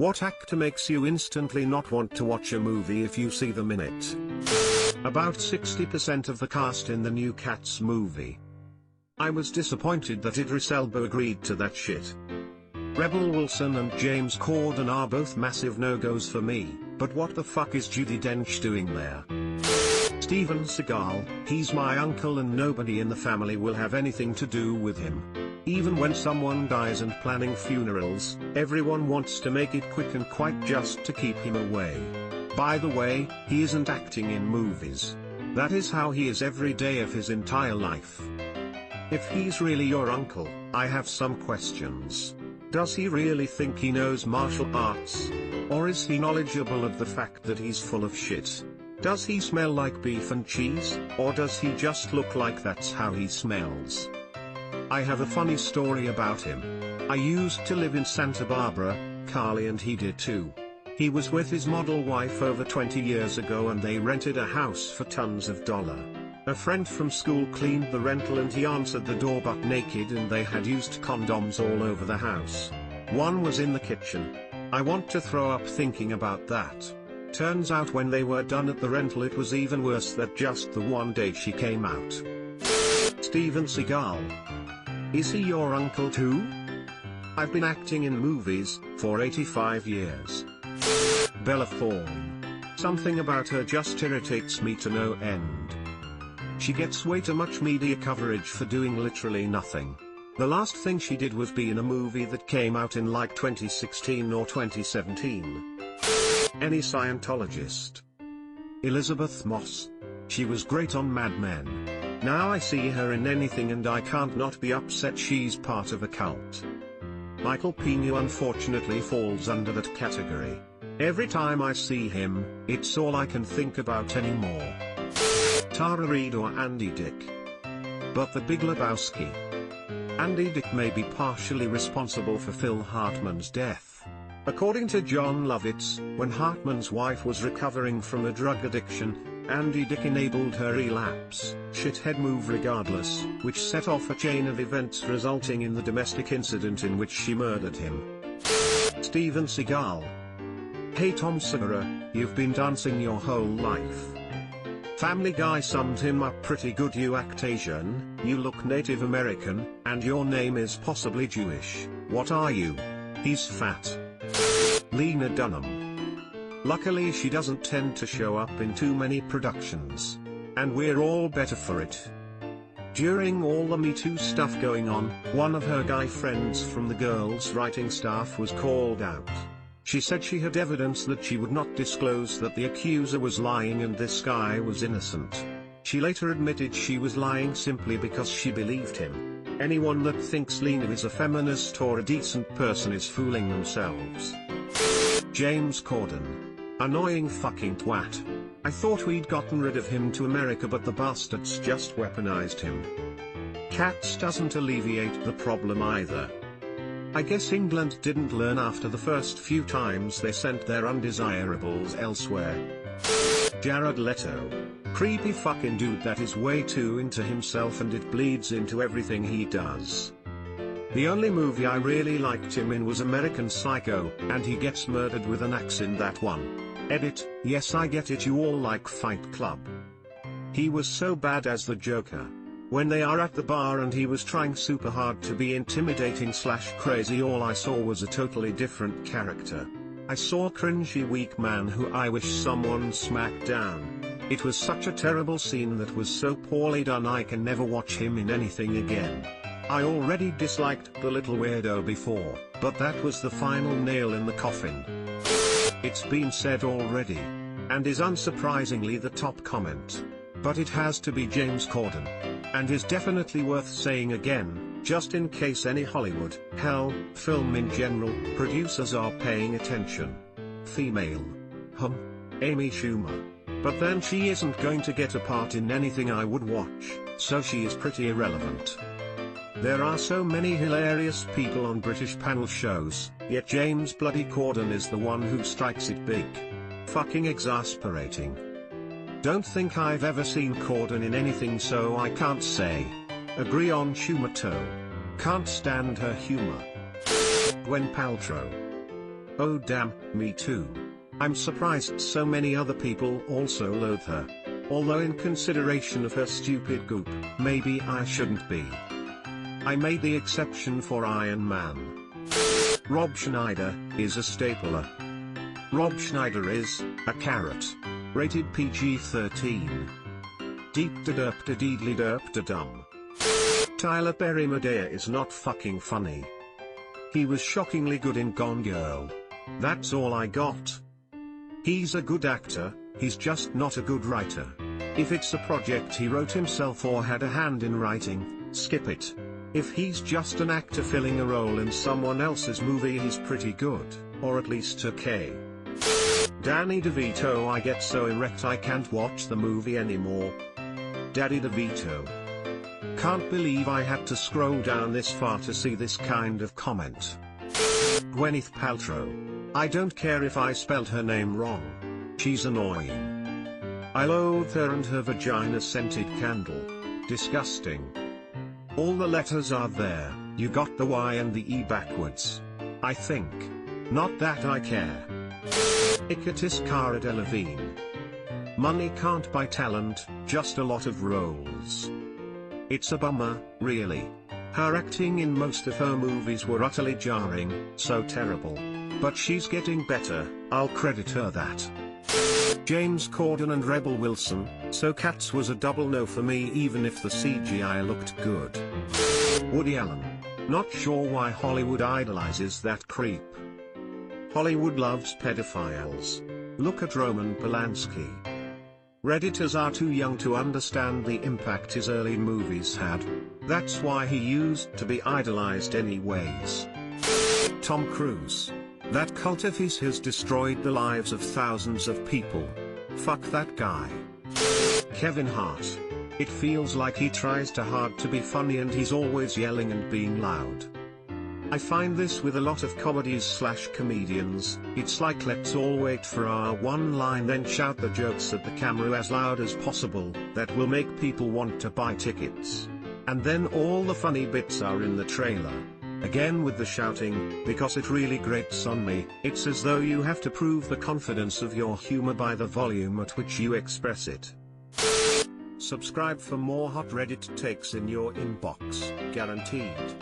What actor makes you instantly not want to watch a movie if you see them in it? About 60% of the cast in the new Cats movie. I was disappointed that Idris Elba agreed to that shit. Rebel Wilson and James Corden are both massive no-goes for me, but what the fuck is Judi Dench doing there? Steven Seagal, he's my uncle and nobody in the family will have anything to do with him. Even when someone dies and planning funerals, everyone wants to make it quick and quite just to keep him away. By the way, he isn't acting in movies. That is how he is every day of his entire life. If he's really your uncle, I have some questions. Does he really think he knows martial arts? Or is he knowledgeable of the fact that he's full of shit? Does he smell like beef and cheese, or does he just look like that's how he smells? I have a funny story about him. I used to live in Santa Barbara, Cali, and he did too. He was with his model wife over 20 years ago and they rented a house for tons of dollars. A friend from school cleaned the rental and he answered the door butt naked and they had used condoms all over the house. One was in the kitchen. I want to throw up thinking about that. Turns out when they were done at the rental it was even worse than just the one day she came out. Steven Seagal. Is he your uncle too? I've been acting in movies for 85 years. Bella Thorne. Something about her just irritates me to no end. She gets way too much media coverage for doing literally nothing. The last thing she did was be in a movie that came out in like 2016 or 2017. Any Scientologist? Elizabeth Moss. She was great on Mad Men. Now I see her in anything and I can't not be upset she's part of a cult. Michael Pena unfortunately falls under that category. Every time I see him, it's all I can think about anymore. Tara Reid or Andy Dick? But The Big Lebowski. Andy Dick may be partially responsible for Phil Hartman's death. According to John Lovitz, when Hartman's wife was recovering from a drug addiction, Andy Dick enabled her relapse, shithead move regardless, which set off a chain of events resulting in the domestic incident in which she murdered him. Steven Seagal. Hey Tom Segura, you've been dancing your whole life. Family Guy summed him up pretty good. You act Asian, you look Native American, and your name is possibly Jewish. What are you? He's fat. Lena Dunham. Luckily she doesn't tend to show up in too many productions. And we're all better for it. During all the Me Too stuff going on, one of her guy friends from the girls' writing staff was called out. She said she had evidence that she would not disclose that the accuser was lying and this guy was innocent. She later admitted she was lying simply because she believed him. Anyone that thinks Lena is a feminist or a decent person is fooling themselves. James Corden. Annoying fucking twat. I thought we'd gotten rid of him to America but the bastards just weaponized him. Cats doesn't alleviate the problem either. I guess England didn't learn after the first few times they sent their undesirables elsewhere. Jared Leto. Creepy fucking dude that is way too into himself and it bleeds into everything he does. The only movie I really liked him in was American Psycho, and he gets murdered with an axe in that one. Edit, yes I get it, you all like Fight Club. He was so bad as the Joker. When they are at the bar and he was trying super hard to be intimidating / crazy, all I saw was a totally different character. I saw a cringy weak man who I wish someone smacked down. It was such a terrible scene that was so poorly done I can never watch him in anything again. I already disliked the little weirdo before, but that was the final nail in the coffin. It's been said already. And is unsurprisingly the top comment. But it has to be James Corden. And is definitely worth saying again, just in case any Hollywood, hell, film in general, producers are paying attention. Female. Amy Schumer. But then she isn't going to get a part in anything I would watch, so she is pretty irrelevant. There are so many hilarious people on British panel shows, yet James bloody Corden is the one who strikes it big. Fucking exasperating. Don't think I've ever seen Corden in anything, so I can't say. Agree on Schumer too. Can't stand her humor. Gwen Paltrow. Oh damn, me too. I'm surprised so many other people also loathe her. Although in consideration of her stupid goop, maybe I shouldn't be. I made the exception for Iron Man. Rob Schneider is a stapler. Rob Schneider is a carrot. Rated PG-13. Deep da derp da deedly derp da dum. Tyler Perry Madea is not fucking funny. He was shockingly good in Gone Girl. That's all I got. He's a good actor, he's just not a good writer. If it's a project he wrote himself or had a hand in writing, skip it. If he's just an actor filling a role in someone else's movie, he's pretty good, or at least okay. Danny DeVito, I get so erect I can't watch the movie anymore. Daddy DeVito. Can't believe I had to scroll down this far to see this kind of comment. Gwyneth Paltrow. I don't care if I spelled her name wrong. She's annoying. I loathe her and her vagina-scented candle. Disgusting. All the letters are there, you got the Y and the E backwards. I think. Not that I care. Icatis Cara Delevingne. Money can't buy talent, just a lot of roles. It's a bummer, really. Her acting in most of her movies were utterly jarring, so terrible. But she's getting better, I'll credit her that. James Corden and Rebel Wilson, so Cats was a double no for me even if the CGI looked good. Woody Allen. Not sure why Hollywood idolizes that creep. Hollywood loves pedophiles. Look at Roman Polanski. Redditors are too young to understand the impact his early movies had. That's why he used to be idolized anyways. Tom Cruise. That cult of his has destroyed the lives of thousands of people. Fuck that guy. Kevin Hart. It feels like he tries too hard to be funny and he's always yelling and being loud. I find this with a lot of comedies/comedians, it's like let's all wait for our one line then shout the jokes at the camera as loud as possible, that will make people want to buy tickets. And then all the funny bits are in the trailer. Again with the shouting, because it really grates on me, it's as though you have to prove the confidence of your humor by the volume at which you express it. Subscribe for more hot Reddit takes in your inbox, guaranteed.